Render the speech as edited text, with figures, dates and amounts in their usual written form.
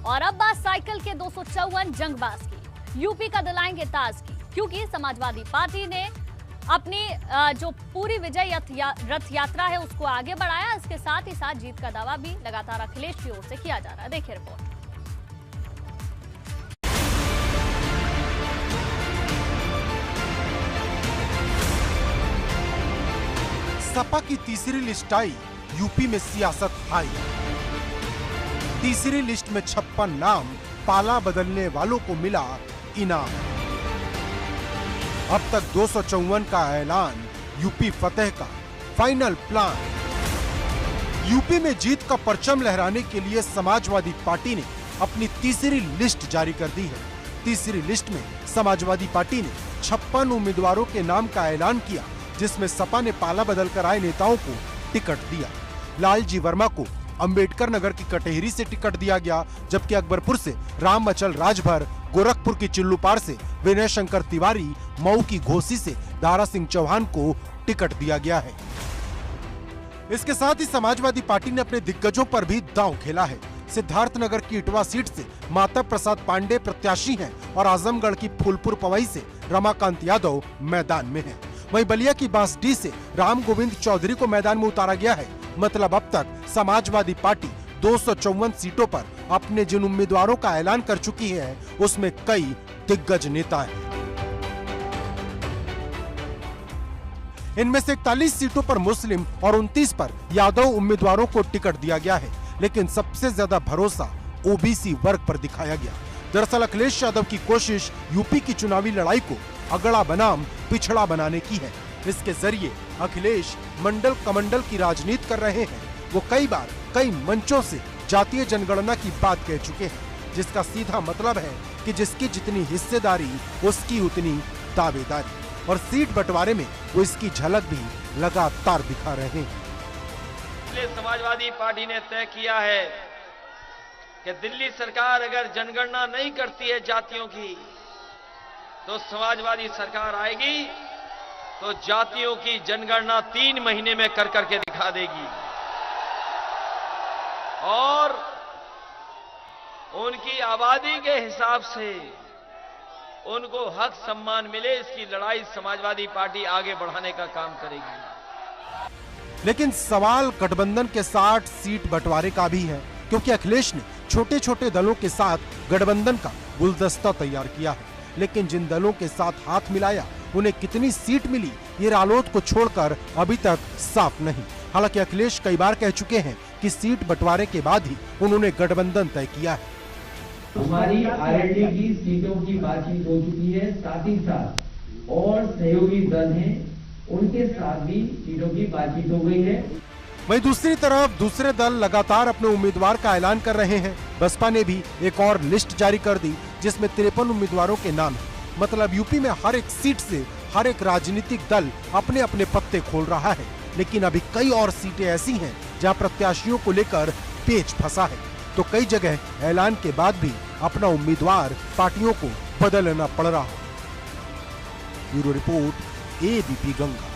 और अब बात साइकिल के 254 जंगबाज की। यूपी का दिलाएंगे ताज की, क्योंकि समाजवादी पार्टी ने अपनी जो पूरी विजय रथ यात्रा है उसको आगे बढ़ाया। इसके साथ ही साथ जीत का दावा भी लगातार अखिलेश की ओर से किया जा रहा है। देखिए रिपोर्ट। सपा की तीसरी लिस्ट आई, यूपी में सियासत हाई। तीसरी लिस्ट में 56 नाम, पाला बदलने वालों को मिला इनाम। अब तक 254 का ऐलान, यूपी फतेह का फाइनल प्लान। यूपी में जीत का परचम लहराने के लिए समाजवादी पार्टी ने अपनी तीसरी लिस्ट जारी कर दी है। तीसरी लिस्ट में समाजवादी पार्टी ने 56 उम्मीदवारों के नाम का ऐलान किया, जिसमें सपा ने पाला बदलकर आए नेताओं को टिकट दिया। लालजी वर्मा को अंबेडकर नगर की कटेहरी से टिकट दिया गया, जबकि अकबरपुर से राम अचल राजभर, गोरखपुर की चिल्लूपार से विनय शंकर तिवारी, मऊ की घोसी से दारा सिंह चौहान को टिकट दिया गया है। इसके साथ ही समाजवादी पार्टी ने अपने दिग्गजों पर भी दांव खेला है। सिद्धार्थनगर की इटवा सीट से माता प्रसाद पांडे प्रत्याशी हैं और आजमगढ़ की फूलपुर पवई से रमाकांत यादव मैदान में हैं। वहीं बलिया की बांसडीह से राम गोविंद चौधरी को मैदान में उतारा गया है। मतलब अब तक समाजवादी पार्टी 254 सीटों पर अपने जिन उम्मीदवारों का ऐलान कर चुकी है, उसमें कई दिग्गज नेता हैं। इनमें से 41 सीटों पर मुस्लिम और 29 पर यादव उम्मीदवारों को टिकट दिया गया है, लेकिन सबसे ज्यादा भरोसा ओबीसी वर्ग पर दिखाया गया। दरअसल अखिलेश यादव की कोशिश यूपी की चुनावी लड़ाई को अगड़ा बनाम पिछड़ा बनाने की है। इसके जरिए अखिलेश मंडल कमंडल की राजनीति कर रहे हैं। वो कई बार कई मंचों से जातीय जनगणना की बात कह चुके हैं, जिसका सीधा मतलब है कि जिसकी जितनी हिस्सेदारी उसकी उतनी दावेदारी, और सीट बंटवारे में वो इसकी झलक भी लगातार दिखा रहे हैं। समाजवादी पार्टी ने तय किया है कि दिल्ली सरकार अगर जनगणना नहीं करती है जातियों की, तो समाजवादी सरकार आएगी तो जातियों की जनगणना 3 महीने में कर करके दिखा देगी और उनकी आबादी के हिसाब से उनको हक सम्मान मिले, इसकी लड़ाई समाजवादी पार्टी आगे बढ़ाने का काम करेगी। लेकिन सवाल गठबंधन के 60 सीट बंटवारे का भी है, क्योंकि अखिलेश ने छोटे छोटे दलों के साथ गठबंधन का गुलदस्ता तैयार किया है। लेकिन जिन दलों के साथ हाथ मिलाया उन्हें कितनी सीट मिली, ये रालोद को छोड़कर अभी तक साफ नहीं। हालांकि अखिलेश कई बार कह चुके हैं कि सीट बंटवारे के बाद ही उन्होंने गठबंधन तय किया है। हमारी आरएलडी की सीटों की बातचीत हो चुकी है, साथ ही साथ और सहयोगी दल हैं, उनके साथ भी सीटों की बातचीत हो गई है। वहीं दूसरी तरफ दूसरे दल लगातार अपने उम्मीदवार का ऐलान कर रहे हैं। बसपा ने भी एक और लिस्ट जारी कर दी, जिसमें 53 उम्मीदवारों के नाम है। मतलब यूपी में हर एक सीट से हर एक राजनीतिक दल अपने अपने पत्ते खोल रहा है। लेकिन अभी कई और सीटें ऐसी हैं जहां प्रत्याशियों को लेकर पेच फंसा है, तो कई जगह ऐलान के बाद भी अपना उम्मीदवार पार्टियों को बदलना पड़ रहा है। Bureau report, ABP Ganga.